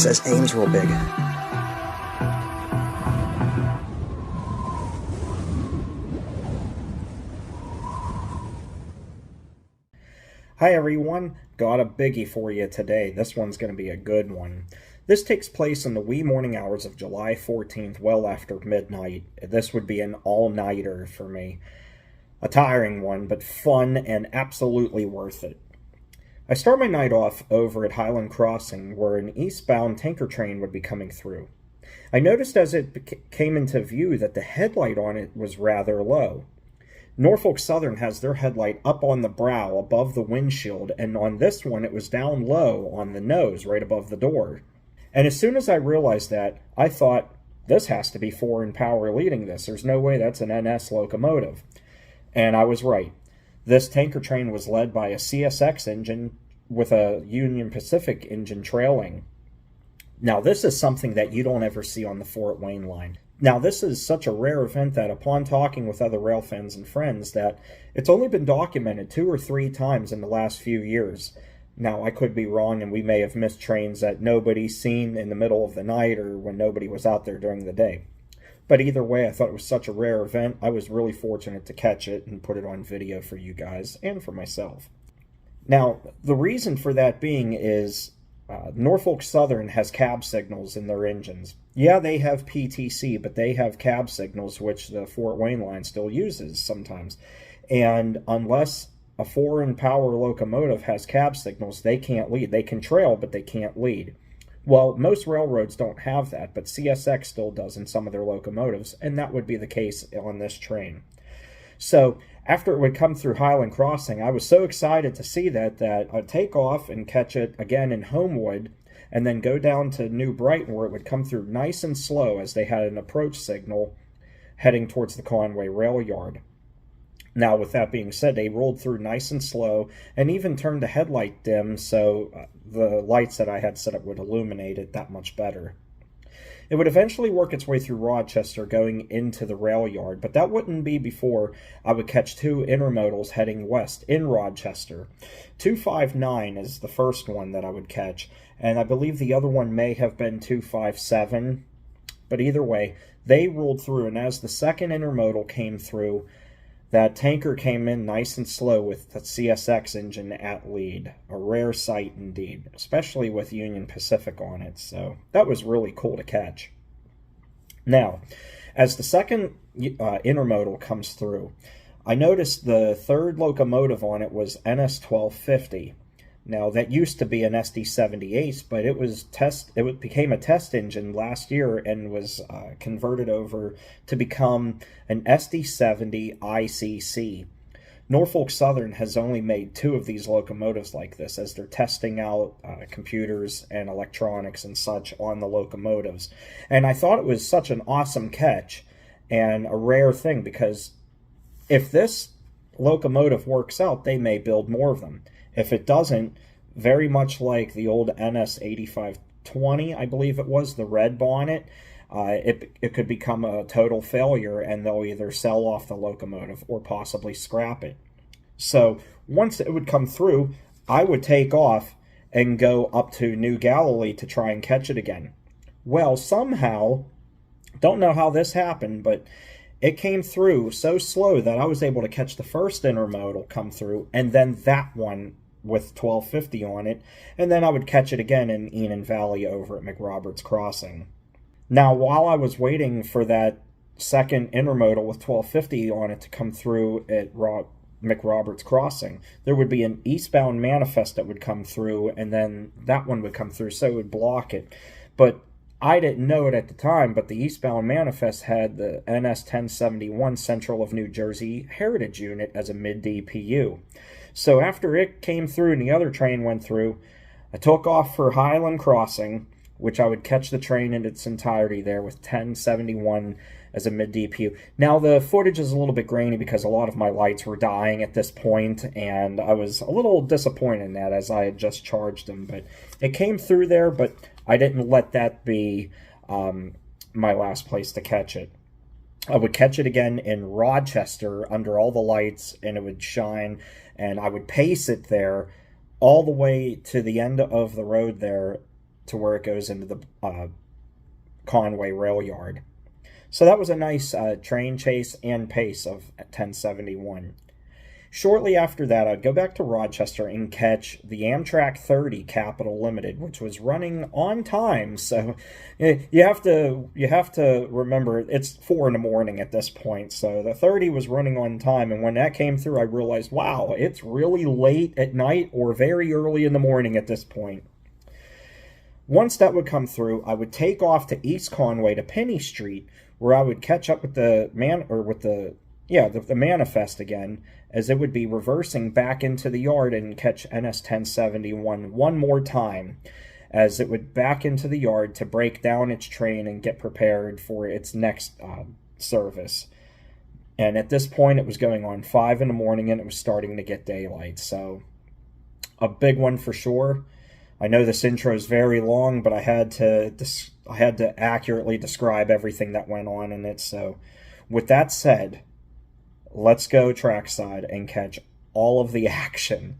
says aim's real big. Hi everyone, got a biggie for you today. This one's going to be a good one. This takes place in the wee morning hours of July 14th, well after midnight. This would be an all-nighter for me. A tiring one, but fun and absolutely worth it. I start my night off over at Highland Crossing, where an eastbound tanker train would be coming through. I noticed as it came into view that the headlight on it was rather low. Norfolk Southern has their headlight up on the brow above the windshield, and on this one it was down low on the nose right above the door. And as soon as I realized that, I thought, this has to be foreign power leading this. There's no way that's an NS locomotive. And I was right. This tanker train was led by a CSX engine with a Union Pacific engine trailing. Now this is something that you don't ever see on the Fort Wayne line. Now, this is such a rare event that upon talking with other rail fans and friends that it's only been documented 2 or 3 times in the last few years. Now, I could be wrong, and we may have missed trains that nobody's seen in the middle of the night or when nobody was out there during the day. But either way, I thought it was such a rare event, I was really fortunate to catch it and put it on video for you guys and for myself. Now, the reason for that being is Norfolk Southern has cab signals in their engines. Yeah, they have PTC, but they have cab signals, which the Fort Wayne line still uses sometimes. And unless a foreign power locomotive has cab signals, they can't lead. They can trail, but they can't lead. Well, most railroads don't have that, but CSX still does in some of their locomotives, and that would be the case on this train. So after it would come through Highland Crossing, I was so excited to see that I'd take off and catch it again in Homewood, and then go down to New Brighton, where it would come through nice and slow as they had an approach signal heading towards the Conway rail yard. Now, with that being said, they rolled through nice and slow and even turned the headlight dim so the lights that I had set up would illuminate it that much better. It would eventually work its way through Rochester going into the rail yard, but that wouldn't be before I would catch 2 intermodals heading west in Rochester. 259 is the first one that I would catch, and I believe the other one may have been 257, but either way, they rolled through, and as the second intermodal came through, that tanker came in nice and slow with the CSX engine at lead. A rare sight indeed, especially with Union Pacific on it, so that was really cool to catch. Now, as the second intermodal comes through, I noticed the third locomotive on it was NS1250. Now, that used to be an SD78, but it became a test engine last year and was converted over to become an SD70 ICC. Norfolk Southern has only made 2 of these locomotives like this as they're testing out computers and electronics and such on the locomotives. And I thought it was such an awesome catch and a rare thing, because if this locomotive works out, they may build more of them. If it doesn't, very much like the old NS8520, I believe it was, the red bonnet, it could become a total failure, and they'll either sell off the locomotive or possibly scrap it. So once it would come through, I would take off and go up to New Galilee to try and catch it again. Well, somehow, don't know how this happened, but it came through so slow that I was able to catch the first intermodal come through, and then that one with 1250 on it, and then I would catch it again in Enon Valley over at McRoberts Crossing. Now, while I was waiting for that second intermodal with 1250 on it to come through at McRoberts Crossing, there would be an eastbound manifest that would come through, and then that one would come through, so it would block it. But I didn't know it at the time, but the eastbound manifest had the NS1071 Central of New Jersey Heritage Unit as a mid-DPU. So after it came through and the other train went through, I took off for Highland Crossing, which I would catch the train in its entirety there with 1071 as a mid-DPU. Now, the footage is a little bit grainy because a lot of my lights were dying at this point, and I was a little disappointed in that as I had just charged them. But it came through there, but I didn't let that be my last place to catch it. I would catch it again in Rochester under all the lights, and it would shine, and I would pace it there all the way to the end of the road there to where it goes into the Conway rail yard. So that was a nice train chase and pace of 1071. Shortly after that, I'd go back to Rochester and catch the Amtrak 30 Capital Limited, which was running on time. So you have to remember it's 4 in the morning at this point. So the 30 was running on time, and when that came through, I realized, wow, it's really late at night or very early in the morning at this point. Once that would come through, I would take off to East Conway to Penny Street, where I would catch up with the manifest again, as it would be reversing back into the yard and catch NS1071 one more time, as it would back into the yard to break down its train and get prepared for its next service. And at this point, it was going on 5 in the morning, and it was starting to get daylight. So a big one for sure. I know this intro is very long, but I had to accurately describe everything that went on in it. So with that said, let's go trackside and catch all of the action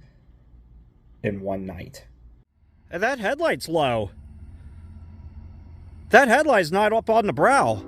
in one night. And that headlight's low. That headlight's not up on the brow.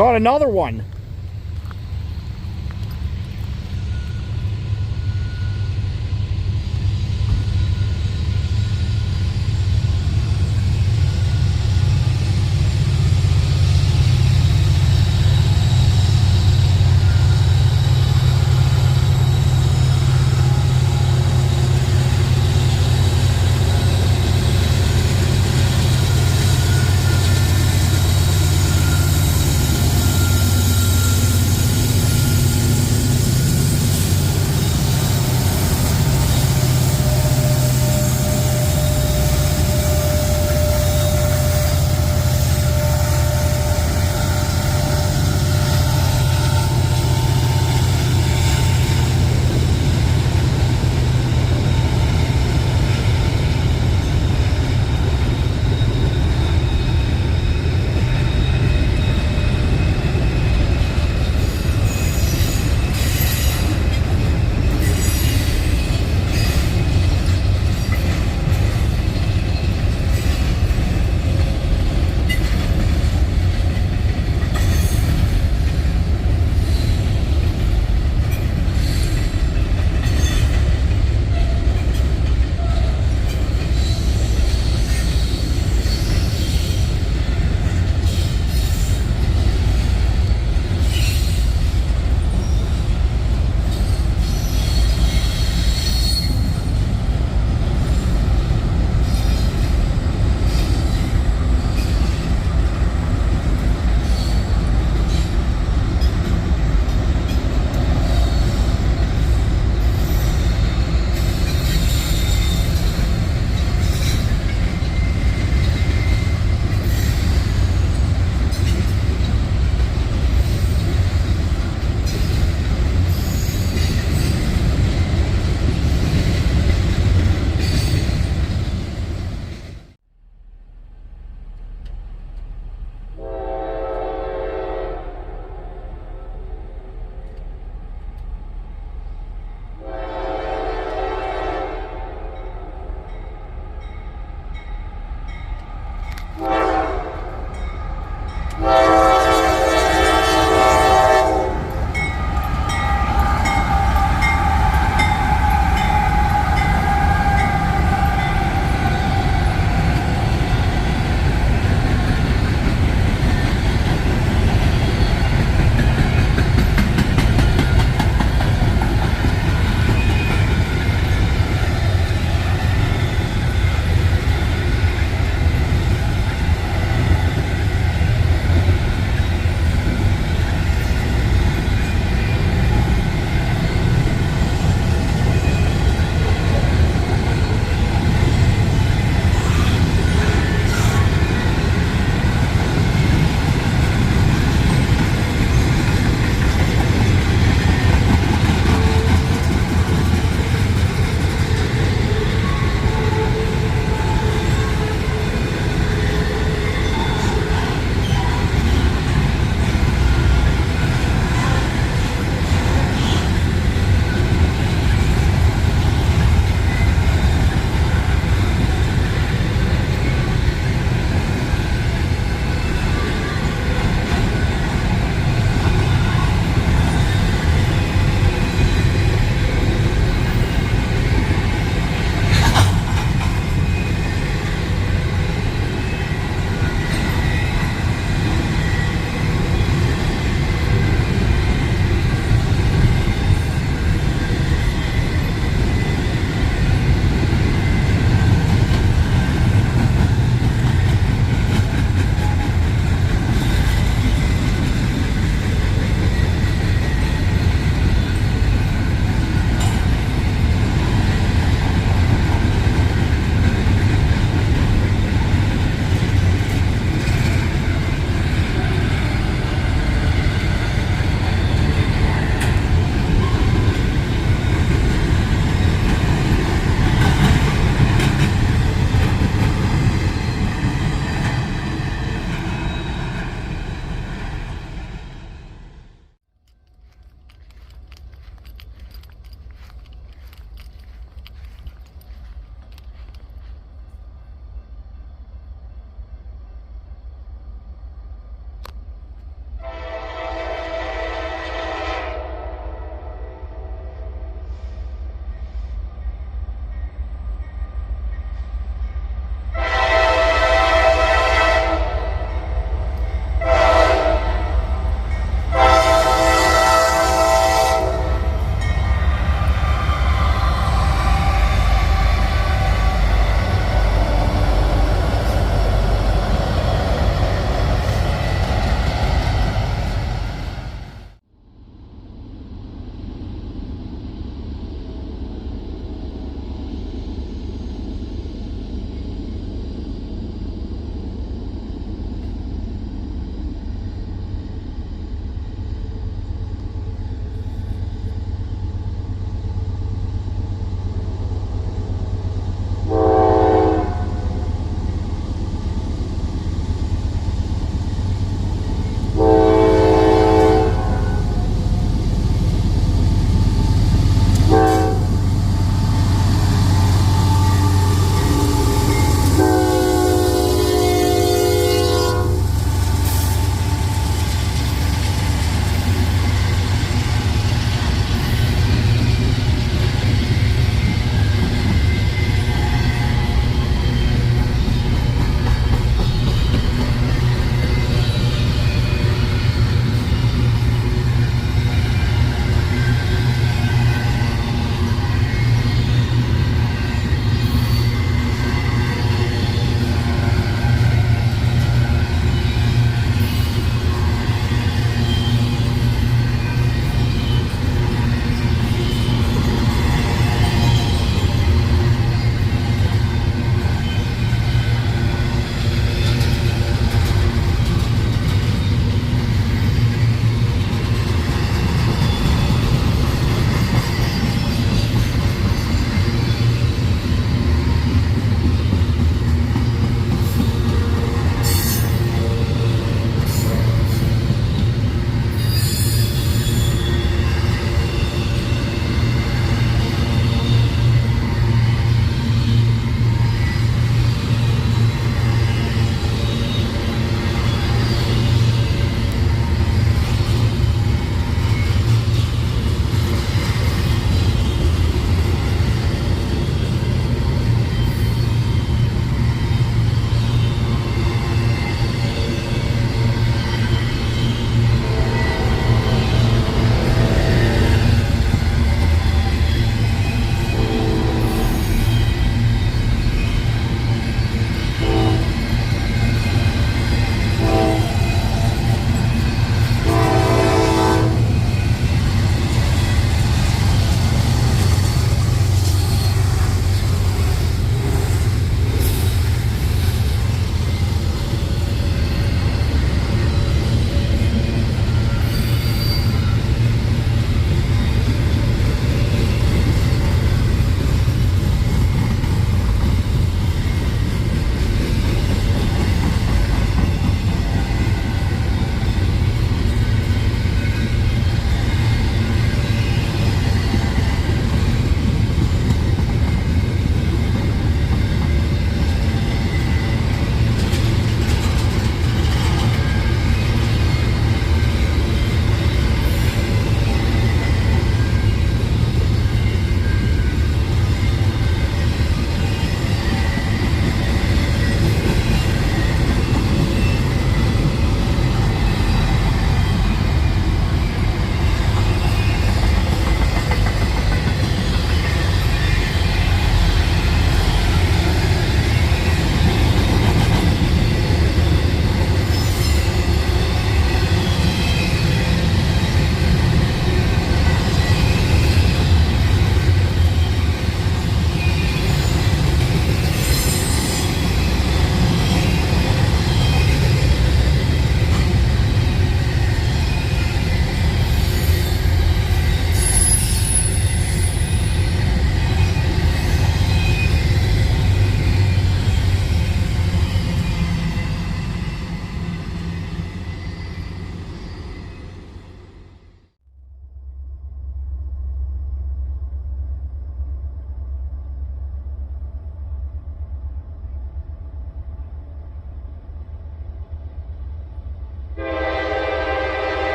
Got another one.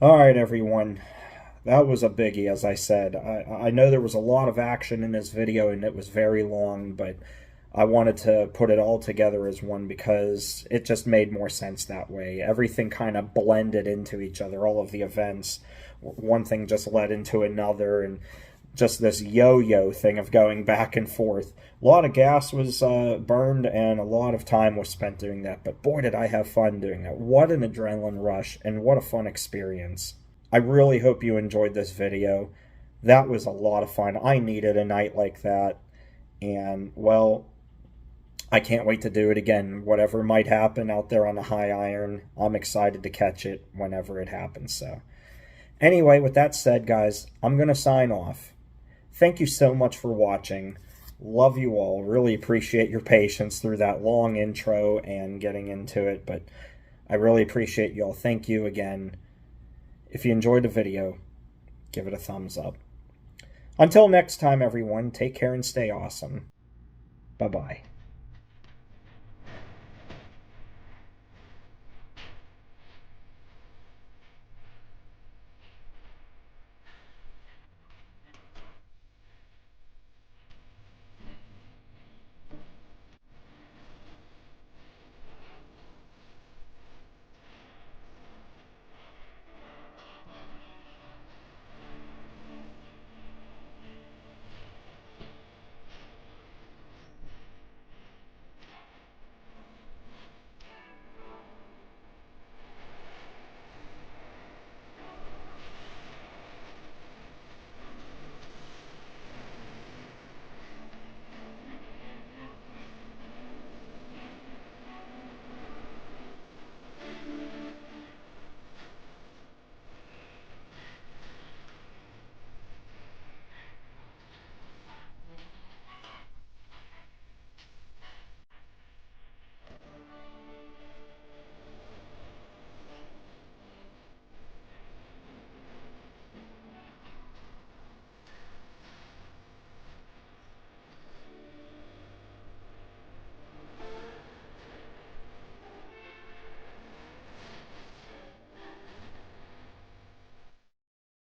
Alright, everyone. That was a biggie, as I said. I know there was a lot of action in this video and it was very long, but I wanted to put it all together as one because it just made more sense that way. Everything kind of blended into each other, all of the events. One thing just led into another, and just this yo-yo thing of going back and forth. A lot of gas was burned and a lot of time was spent doing that, but boy did I have fun doing that. What an adrenaline rush and what a fun experience. I really hope you enjoyed this video. That was a lot of fun. I needed a night like that, and well, I can't wait to do it again. Whatever might happen out there on the high iron, I'm excited to catch it whenever it happens. So anyway, with that said, guys, I'm going to sign off. Thank you so much for watching. Love you all. Really appreciate your patience through that long intro and getting into it, but I really appreciate you all. Thank you again. If you enjoyed the video, give it a thumbs up. Until next time, everyone, take care and stay awesome. Bye-bye.